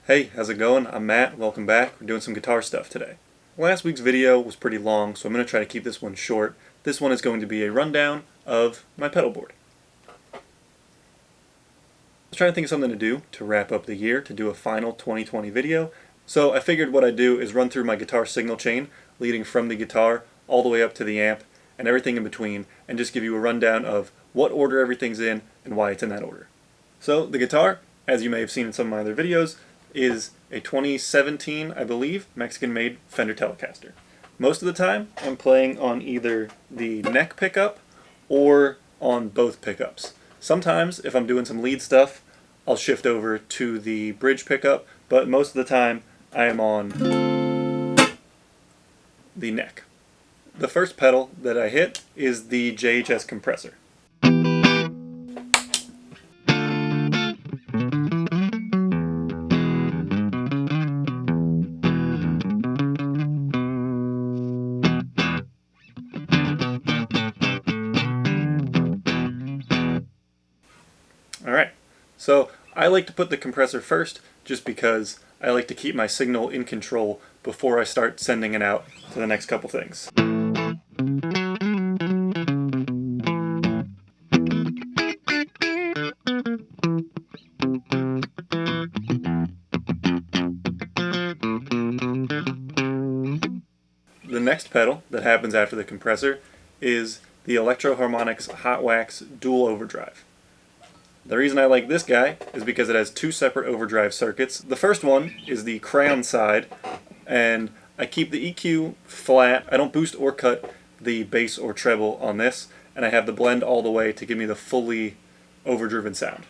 Hey, how's it going? I'm Matt. Welcome back. We're doing some guitar stuff today. Last week's video was pretty long, so I'm going to try to keep this one short. This one is going to be a rundown of my pedal board. I was trying to think of something to do to wrap up the year, to do a final 2020 video. So I figured what I'd do is run through my guitar signal chain, leading from the guitar all the way up to the amp, and everything in between, and just give you a rundown of what order everything's in and why it's in that order. So the guitar, as you may have seen in some of my other videos, is a 2017, I believe, Mexican-made Fender Telecaster. Most of the time, I'm playing on either the neck pickup or on both pickups. Sometimes, if I'm doing some lead stuff, I'll shift over to the bridge pickup, but most of the time, I am on the neck. The first pedal that I hit is the Jhs Compressor. Alright, so I like to put the compressor first just because I like to keep my signal in control before I start sending it out to the next couple things. The next pedal that happens after the compressor is the Electro Harmonix Hot Wax Dual Overdrive. The reason I like this guy is because it has two separate overdrive circuits. The first one is the crayon side, and I keep the EQ flat. I don't boost or cut the bass or treble on this, and I have the blend all the way to give me the fully overdriven sound.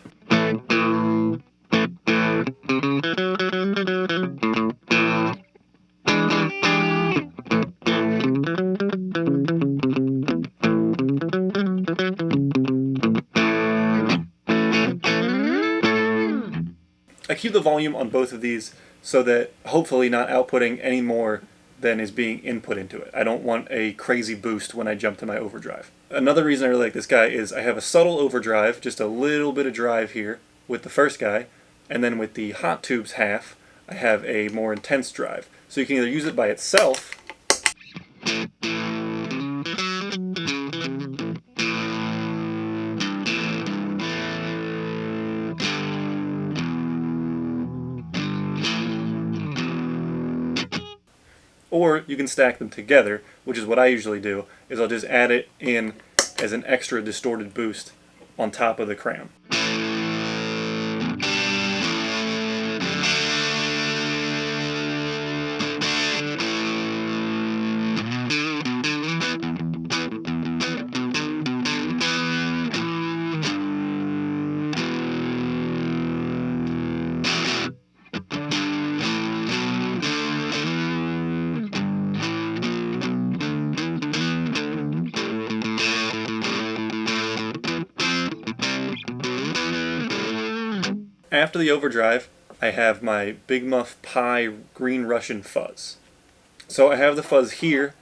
I keep the volume on both of these so that hopefully not outputting any more than is being input into it. I don't want a crazy boost when I jump to my overdrive. Another reason I really like this guy is I have a subtle overdrive, just a little bit of drive here with the first guy, and then with the Hot Tubes half, I have a more intense drive. So you can either use it by itself, or you can stack them together, which is what I usually do, is I'll just add it in as an extra distorted boost on top of the crayon. After the overdrive, I have my Big Muff Pi Green Russian Fuzz. So I have the fuzz here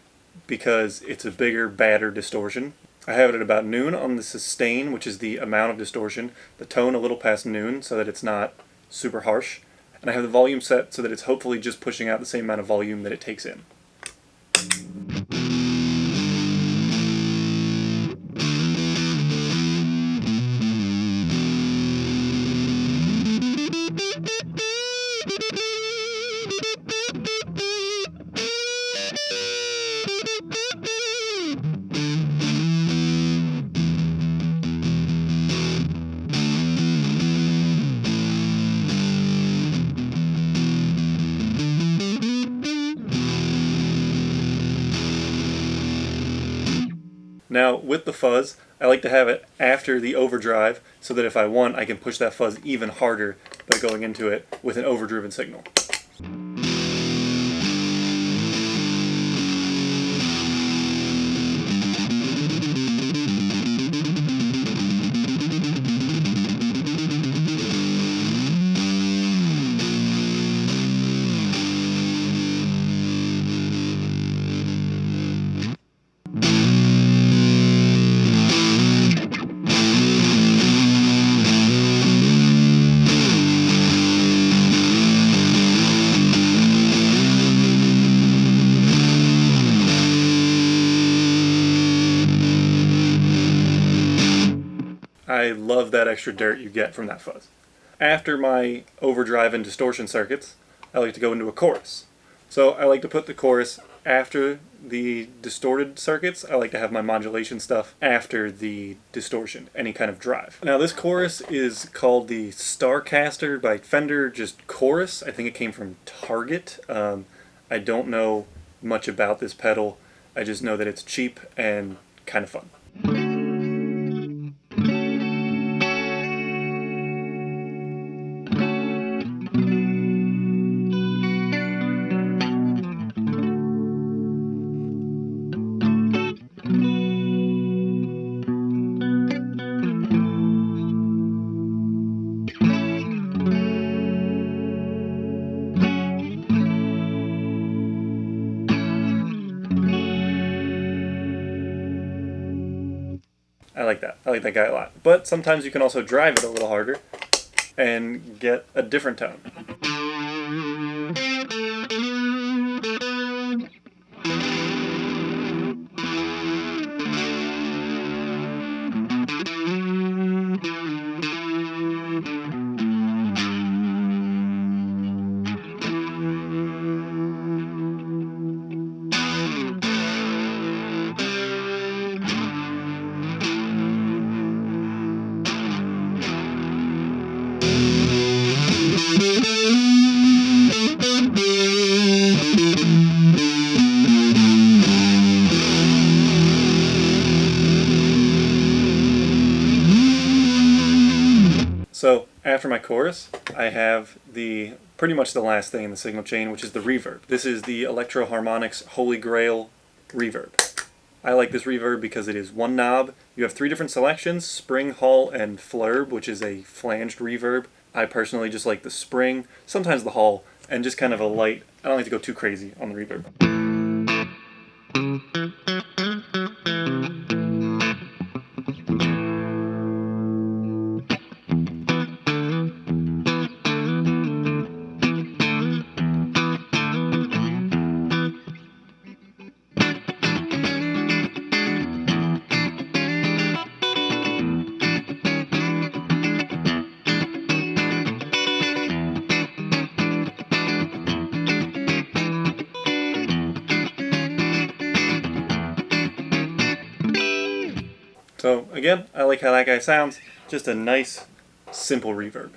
because it's a bigger, badder distortion. I have it at about noon on the sustain, which is the amount of distortion, the tone a little past noon so that it's not super harsh, and I have the volume set so that it's hopefully just pushing out the same amount of volume that it takes in. Now, with the fuzz, I like to have it after the overdrive so that if I want, I can push that fuzz even harder by going into it with an overdriven signal. I love that extra dirt you get from that fuzz. After my overdrive and distortion circuits, I like to go into a chorus. So I like to put the chorus after the distorted circuits. I like to have my modulation stuff after the distortion, any kind of drive. Now this chorus is called the Starcaster by Fender, just chorus. I think it came from Target. I don't know much about this pedal. I just know that it's cheap and kind of fun. I like that. I like that guy a lot. But sometimes you can also drive it a little harder and get a different tone. So after my chorus, I have pretty much the last thing in the signal chain, which is the reverb. This is the Electro Harmonix Holy Grail reverb. I like this reverb because it is one knob. You have 3 different selections: spring, hall, and flurb, which is a flanged reverb. I personally just like the spring, sometimes the hall, and just kind of a light. I don't like to go too crazy on the reverb. So again, I like how that guy sounds. Just a nice, simple reverb.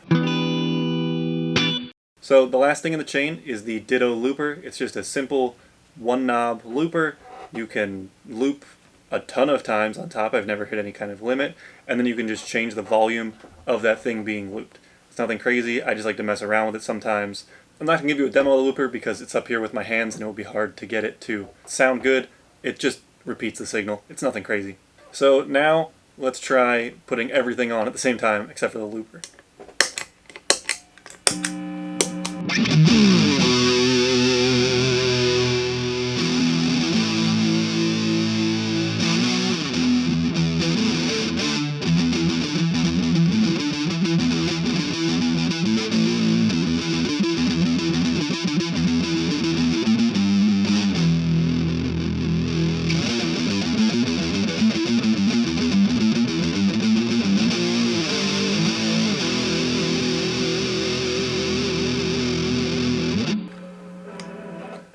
So the last thing in the chain is the Ditto Looper. It's just a simple one knob looper. You can loop a ton of times on top. I've never hit any kind of limit. And then you can just change the volume of that thing being looped. It's nothing crazy. I just like to mess around with it sometimes. I'm not going to give you a demo of the looper because it's up here with my hands and it will be hard to get it to sound good. It just repeats the signal. It's nothing crazy. So now let's try putting everything on at the same time except for the looper.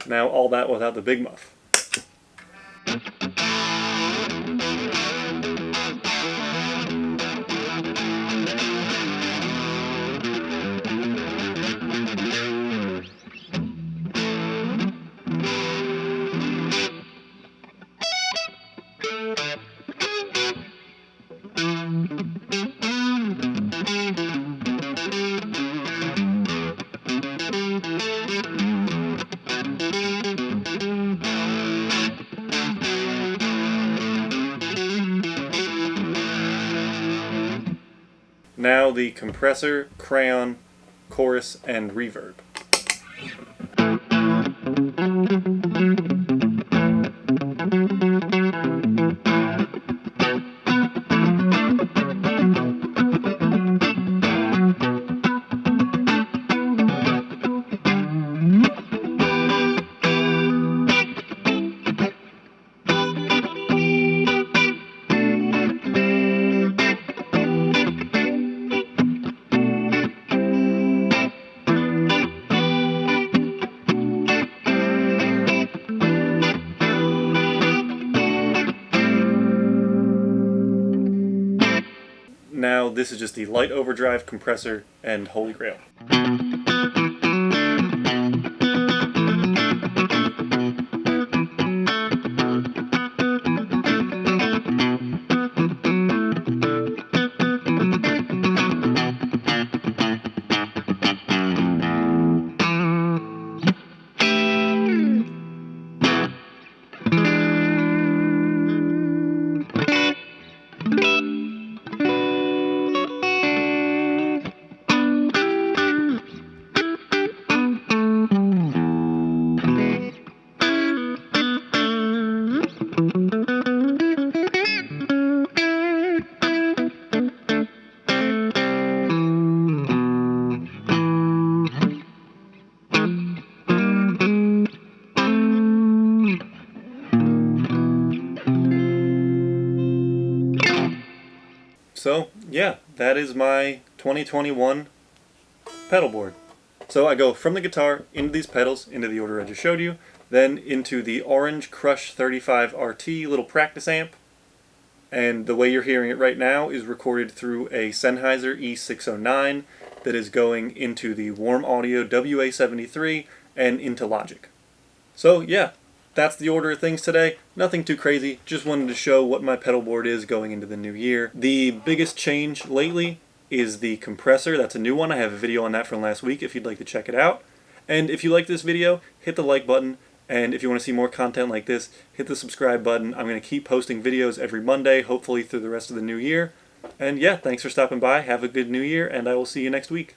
Now all that without the big muff. Now the compressor, crayon, chorus, and reverb. this is just the light overdrive, compressor, and holy grail. So yeah, that is my 2021 pedal board. So I go from the guitar into these pedals, into the order I just showed you, then into the Orange Crush 35 RT little practice amp, and the way you're hearing it right now is recorded through a Sennheiser E609 that is going into the Warm Audio WA73 and into Logic. So yeah, that's the order of things today. Nothing too crazy, just wanted to show what my pedal board is going into the new year. The biggest change lately is the compressor. That's a new one. I have a video on that from last week if you'd like to check it out. And if you like this video, hit the like button. And if you want to see more content like this, hit the subscribe button. I'm going to keep posting videos every Monday, hopefully through the rest of the new year. And yeah, thanks for stopping by. Have a good new year, and I will see you next week.